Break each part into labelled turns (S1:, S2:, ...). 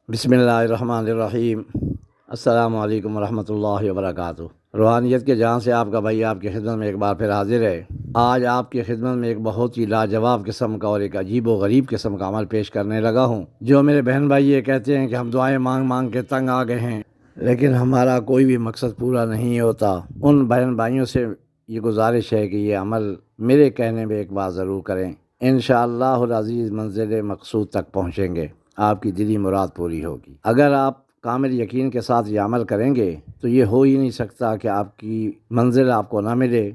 S1: بسم اللہ الرحمن الرحیم۔ السلام علیکم ورحمۃ اللہ وبرکاتہ۔ روحانیت کے جہاں سے آپ کا بھائی آپ کی خدمت میں ایک بار پھر حاضر ہے۔ آج آپ کی خدمت میں ایک بہت ہی لاجواب قسم کا اور ایک عجیب و غریب قسم کا عمل پیش کرنے لگا ہوں۔ جو میرے بہن بھائی یہ کہتے ہیں کہ ہم دعائیں مانگ مانگ کے تنگ آ گئے ہیں، لیکن ہمارا کوئی بھی مقصد پورا نہیں ہوتا، ان بہن بھائیوں سے یہ گزارش ہے کہ یہ عمل میرے کہنے میں ایک بار ضرور کریں۔ انشاءاللہ العزیز منزل مقصود تک پہنچیں گے، آپ کی دلی مراد پوری ہوگی۔ اگر آپ کامل یقین کے ساتھ یہ عمل کریں گے تو یہ ہو ہی نہیں سکتا کہ آپ کی منزل آپ کو نہ ملے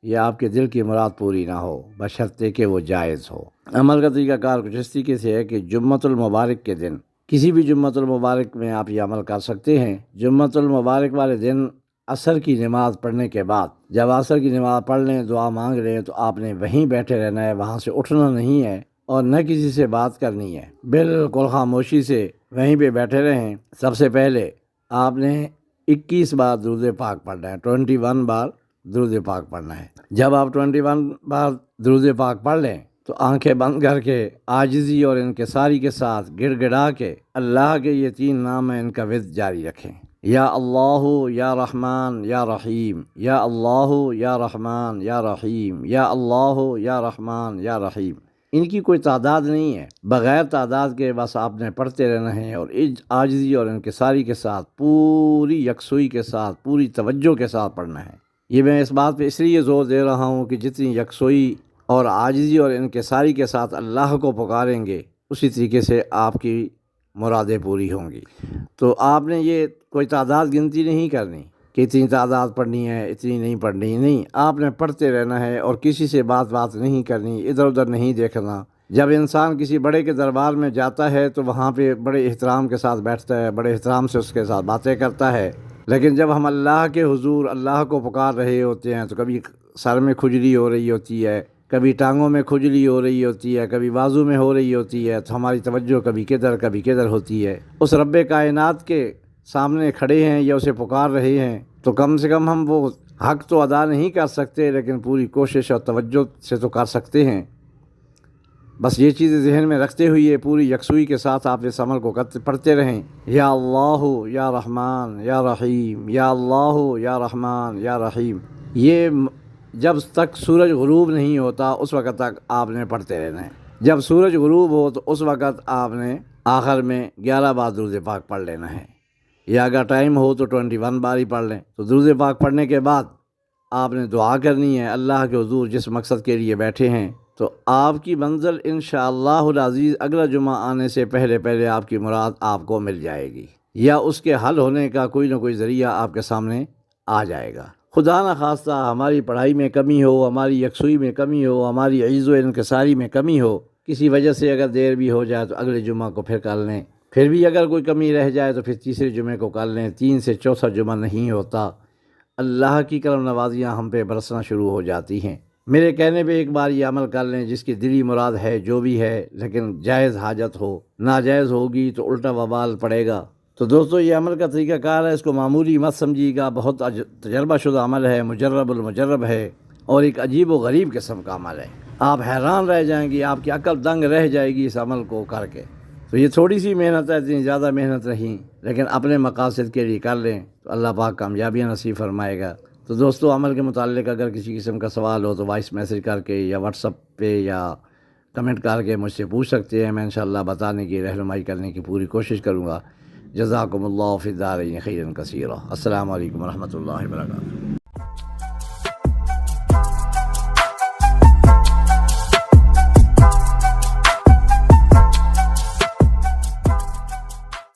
S1: یا آپ کے دل کی مراد پوری نہ ہو، بشرطے کہ وہ جائز ہو۔ عمل کا طریقہ کار کچھ اس طریقے سے ہے کہ جمعۃ المبارک کے دن، کسی بھی جمعۃ المبارک میں آپ یہ عمل کر سکتے ہیں۔ جمعۃ المبارک والے دن عصر کی نماز پڑھنے کے بعد، جب عصر کی نماز پڑھ لیں، دعا مانگ لیں، تو آپ نے وہیں بیٹھے رہنا ہے، وہاں سے اٹھنا نہیں ہے اور نہ کسی سے بات کرنی ہے، بالکل خاموشی سے وہیں پہ بیٹھے رہیں۔ سب سے پہلے آپ نے 21 بار درود پاک پڑھنا ہے، 21 بار درود پاک پڑھنا ہے۔ جب آپ 21 بار درود پاک پڑھ لیں تو آنکھیں بند کر کے عاجزی اور انکساری کے ساتھ گڑ گڑا کے اللہ کے یہ 3 نام ہیں، ان کا ورد جاری رکھیں۔ یا اللہ یا رحمان یا رحیم، یا اللہ یا رحمان یا رحیم، یا اللہ یا رحمان یا رحیم۔ ان کی کوئی تعداد نہیں ہے، بغیر تعداد کے بس آپ نے پڑھتے رہنا ہے، اور عاجزی اور انکساری کے ساتھ، پوری یکسوئی کے ساتھ، پوری توجہ کے ساتھ پڑھنا ہے۔ یہ میں اس بات پہ اس لیے زور دے رہا ہوں کہ جتنی یکسوئی اور عاجزی اور انکساری کے ساتھ اللہ کو پکاریں گے، اسی طریقے سے آپ کی مرادیں پوری ہوں گی۔ تو آپ نے یہ کوئی تعداد گنتی نہیں کرنی کہ اتنی تعداد پڑھنی ہے، اتنی نہیں پڑھنی، نہیں، آپ نے پڑھتے رہنا ہے اور کسی سے بات نہیں کرنی، ادھر ادھر نہیں دیکھنا۔ جب انسان کسی بڑے کے دربار میں جاتا ہے تو وہاں پہ بڑے احترام کے ساتھ بیٹھتا ہے، بڑے احترام سے اس کے ساتھ باتیں کرتا ہے، لیکن جب ہم اللہ کے حضور اللہ کو پکار رہے ہوتے ہیں تو کبھی سر میں کھجلی ہو رہی ہوتی ہے، کبھی ٹانگوں میں کھجلی ہو رہی ہوتی ہے، کبھی بازو میں ہو رہی ہوتی ہے، تو ہماری توجہ کبھی کدھر ہوتی ہے۔ اس رب کائنات کے سامنے کھڑے ہیں یا اسے پکار رہے ہیں، تو کم سے کم ہم وہ حق تو ادا نہیں کر سکتے، لیکن پوری کوشش اور توجہ سے تو کر سکتے ہیں۔ بس یہ چیزیں ذہن میں رکھتے ہوئے پوری یکسوئی کے ساتھ آپ اس عمل کو پڑھتے رہیں۔ یا اللہ یا رحمان یا رحیم، یا اللہ یا رحمان یا رحیم۔ یہ جب تک سورج غروب نہیں ہوتا اس وقت تک آپ نے پڑھتے رہنا ہے۔ جب سورج غروب ہو تو اس وقت آپ نے آخر میں 11 بار درود پاک پڑھ لینا ہے، یا اگر ٹائم ہو تو 21 بار ہی پڑھ لیں۔ تو درود پاک پڑھنے کے بعد آپ نے دعا کرنی ہے اللہ کے حضور جس مقصد کے لیے بیٹھے ہیں، تو آپ کی منزل انشاءاللہ العزیز اگلا جمعہ آنے سے پہلے آپ کی مراد آپ کو مل جائے گی، یا اس کے حل ہونے کا کوئی نہ کوئی ذریعہ آپ کے سامنے آ جائے گا۔ خدا نہ خواستہ ہماری پڑھائی میں کمی ہو، ہماری یکسوئی میں کمی ہو، ہماری عز و انکساری میں کمی ہو، کسی وجہ سے اگر دیر بھی ہو جائے تو اگلے جمعہ کو پھر کر لیں، پھر بھی اگر کوئی کمی رہ جائے تو پھر تیسرے جمعے کو کر لیں۔ 3 سے چوتھا جمعہ نہیں ہوتا، اللہ کی کرم نوازیاں ہم پہ برسنا شروع ہو جاتی ہیں۔ میرے کہنے پہ ایک بار یہ عمل کر لیں، جس کی دلی مراد ہے جو بھی ہے، لیکن جائز حاجت ہو، ناجائز ہوگی تو الٹا وبال پڑے گا۔ تو دوستو یہ عمل کا طریقہ کار ہے، اس کو معمولی مت سمجھیے گا، بہت تجربہ شدہ عمل ہے، مجرب المجرب ہے، اور ایک عجیب و غریب قسم کا عمل ہے۔ آپ حیران رہ جائیں گی، آپ کی عقل دنگ رہ جائے گی اس عمل کو کر کے۔ تو یہ تھوڑی سی محنت ہے، اتنی زیادہ محنت نہیں، لیکن اپنے مقاصد کے لیے کر لیں تو اللہ پاک کامیابیاں نصیب فرمائے گا۔ تو دوستو عمل کے متعلق اگر کسی قسم کا سوال ہو تو وائس میسیج کر کے یا واٹس ایپ پہ یا کمنٹ کر کے مجھ سے پوچھ سکتے ہیں، میں انشاءاللہ بتانے کی، رہنمائی کرنے کی پوری کوشش کروں گا۔ جزاکم اللہ فی الدارین خیرا کثیرا۔ السلام علیکم ورحمۃ اللہ وبرکاتہ۔